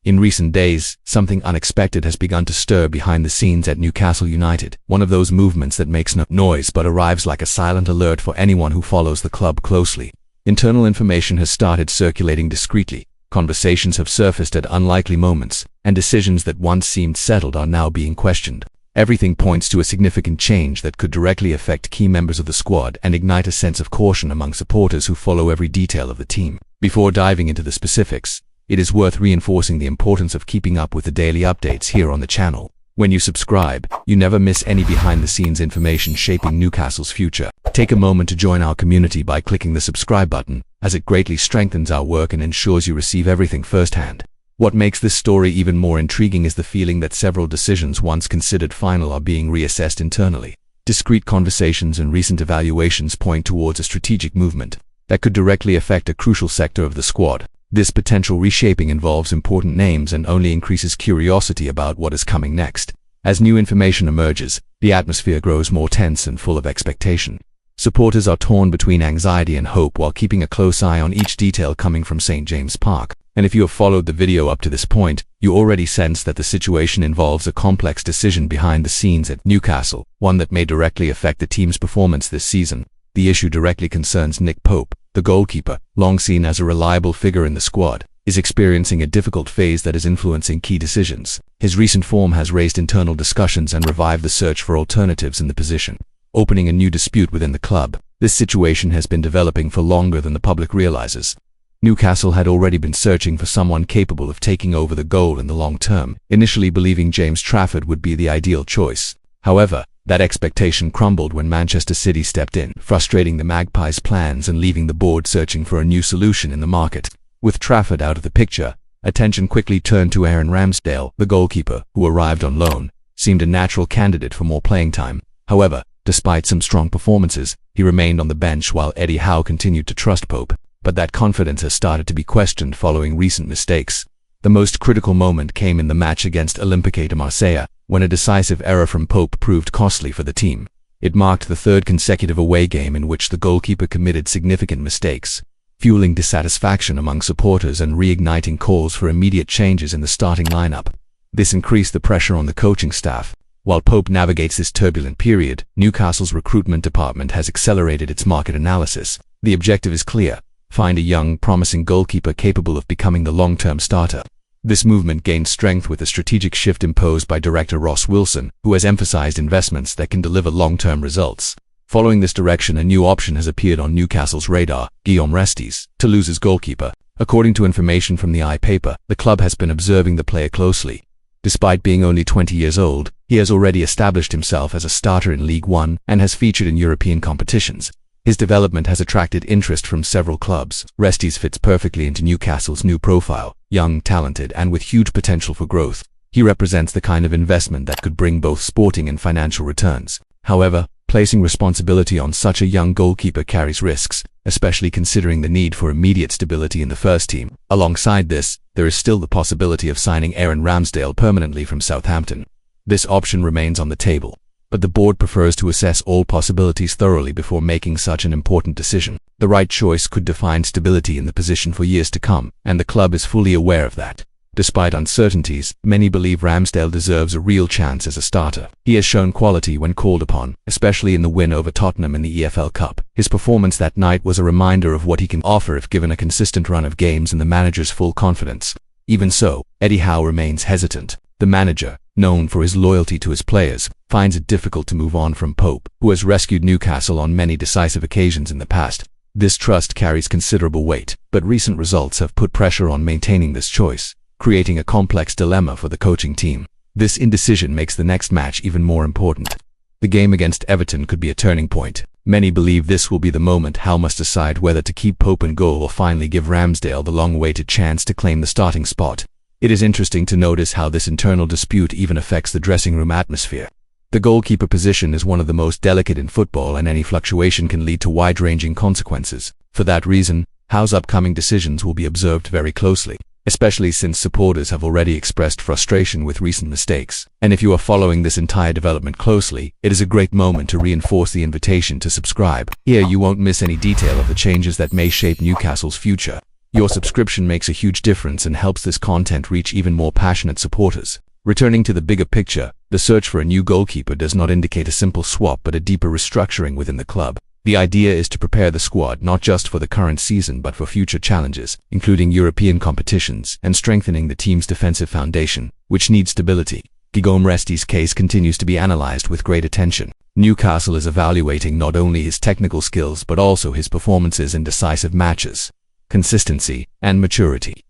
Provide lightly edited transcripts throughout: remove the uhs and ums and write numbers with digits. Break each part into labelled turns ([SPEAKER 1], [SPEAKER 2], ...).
[SPEAKER 1] In recent days, something unexpected has begun to stir behind the scenes at Newcastle United, one of those movements that makes no noise but arrives like a silent alert for anyone who follows the club closely. Internal information has started circulating discreetly, conversations have surfaced at unlikely moments, and decisions that once seemed settled are now being questioned. Everything points to a significant change that could directly affect key members of the squad and ignite a sense of caution among supporters who follow every detail of the team. Before diving into the specifics, it is worth reinforcing the importance of keeping up with the daily updates here on the channel. When you subscribe, you never miss any behind-the-scenes information shaping Newcastle's future. Take a moment to join our community by clicking the subscribe button, as it greatly strengthens our work and ensures you receive everything firsthand. What makes this story even more intriguing is the feeling that several decisions once considered final are being reassessed internally. Discreet conversations and recent evaluations point towards a strategic movement that could directly affect a crucial sector of the squad. This potential reshaping involves important names and only increases curiosity about what is coming next. As new information emerges, the atmosphere grows more tense and full of expectation. Supporters are torn between anxiety and hope while keeping a close eye on each detail coming from St. James Park. And if you have followed the video up to this point, you already sense that the situation involves a complex decision behind the scenes at Newcastle, one that may directly affect the team's performance this season. The issue directly concerns Nick Pope. The goalkeeper, long seen as a reliable figure in the squad, is experiencing a difficult phase that is influencing key decisions. His recent form has raised internal discussions and revived the search for alternatives in the position, opening a new dispute within the club. This situation has been developing for longer than the public realizes. Newcastle had already been searching for someone capable of taking over the goal in the long term, initially believing James Trafford would be the ideal choice. However, that expectation crumbled when Manchester City stepped in, frustrating the Magpies' plans and leaving the board searching for a new solution in the market. With Trafford out of the picture, attention quickly turned to Aaron Ramsdale. The goalkeeper, who arrived on loan, seemed a natural candidate for more playing time. However, despite some strong performances, he remained on the bench while Eddie Howe continued to trust Pope. But that confidence has started to be questioned following recent mistakes. The most critical moment came in the match against Olympique de Marseille, when a decisive error from Pope proved costly for the team. It marked the third consecutive away game in which the goalkeeper committed significant mistakes, fueling dissatisfaction among supporters and reigniting calls for immediate changes in the starting lineup. This increased the pressure on the coaching staff. While Pope navigates this turbulent period, Newcastle's recruitment department has accelerated its market analysis. The objective is clear: find a young, promising goalkeeper capable of becoming the long-term starter. This movement gained strength with a strategic shift imposed by director Ross Wilson, who has emphasized investments that can deliver long-term results. Following this direction, a new option has appeared on Newcastle's radar: Guillaume Resties, Toulouse's goalkeeper. According to information from the iPaper, the club has been observing the player closely. Despite being only 20 years old, he has already established himself as a starter in League One and has featured in European competitions. His development has attracted interest from several clubs. Resties fits perfectly into Newcastle's new profile: young, talented, and with huge potential for growth. He represents the kind of investment that could bring both sporting and financial returns. However, placing responsibility on such a young goalkeeper carries risks, especially considering the need for immediate stability in the first team. Alongside this, there is still the possibility of signing Aaron Ramsdale permanently from Southampton. This option remains on the table, but the board prefers to assess all possibilities thoroughly before making such an important decision. The right choice could define stability in the position for years to come, and the club is fully aware of that. Despite uncertainties, many believe Ramsdale deserves a real chance as a starter. He has shown quality when called upon, especially in the win over Tottenham in the EFL Cup. His performance that night was a reminder of what he can offer if given a consistent run of games and the manager's full confidence. Even so, Eddie Howe remains hesitant. The manager, known for his loyalty to his players, finds it difficult to move on from Pope, who has rescued Newcastle on many decisive occasions in the past. This trust carries considerable weight, but recent results have put pressure on maintaining this choice, creating a complex dilemma for the coaching team. This indecision makes the next match even more important. The game against Everton could be a turning point. Many believe this will be the moment Howe must decide whether to keep Pope in goal or finally give Ramsdale the long-awaited chance to claim the starting spot. It is interesting to notice how this internal dispute even affects the dressing room atmosphere. The goalkeeper position is one of the most delicate in football, and any fluctuation can lead to wide-ranging consequences. For that reason, Howe's upcoming decisions will be observed very closely, especially since supporters have already expressed frustration with recent mistakes. And if you are following this entire development closely, it is a great moment to reinforce the invitation to subscribe. Here you won't miss any detail of the changes that may shape Newcastle's future. Your subscription makes a huge difference and helps this content reach even more passionate supporters. Returning to the bigger picture, the search for a new goalkeeper does not indicate a simple swap but a deeper restructuring within the club. The idea is to prepare the squad not just for the current season but for future challenges, including European competitions, and strengthening the team's defensive foundation, which needs stability. Guillaume Resti's case continues to be analyzed with great attention. Newcastle is evaluating not only his technical skills but also his performances in decisive matches, consistency, and maturity.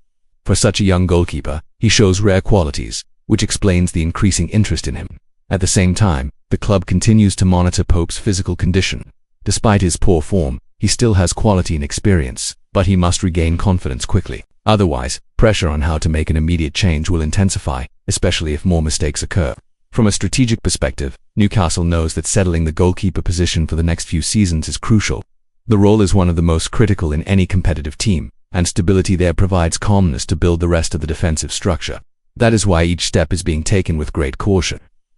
[SPEAKER 1] For such a young goalkeeper, he shows rare qualities, which explains the increasing interest in him. At the same time, the club continues to monitor Pope's physical condition. Despite his poor form, he still has quality and experience, but he must regain confidence quickly. Otherwise, pressure on how to make an immediate change will intensify, especially if more mistakes occur. From a strategic perspective, Newcastle knows that settling the goalkeeper position for the next few seasons is crucial. The role is one of the most critical in any competitive team, and stability there provides calmness to build the rest of the defensive structure. That is why each step is being taken with great caution.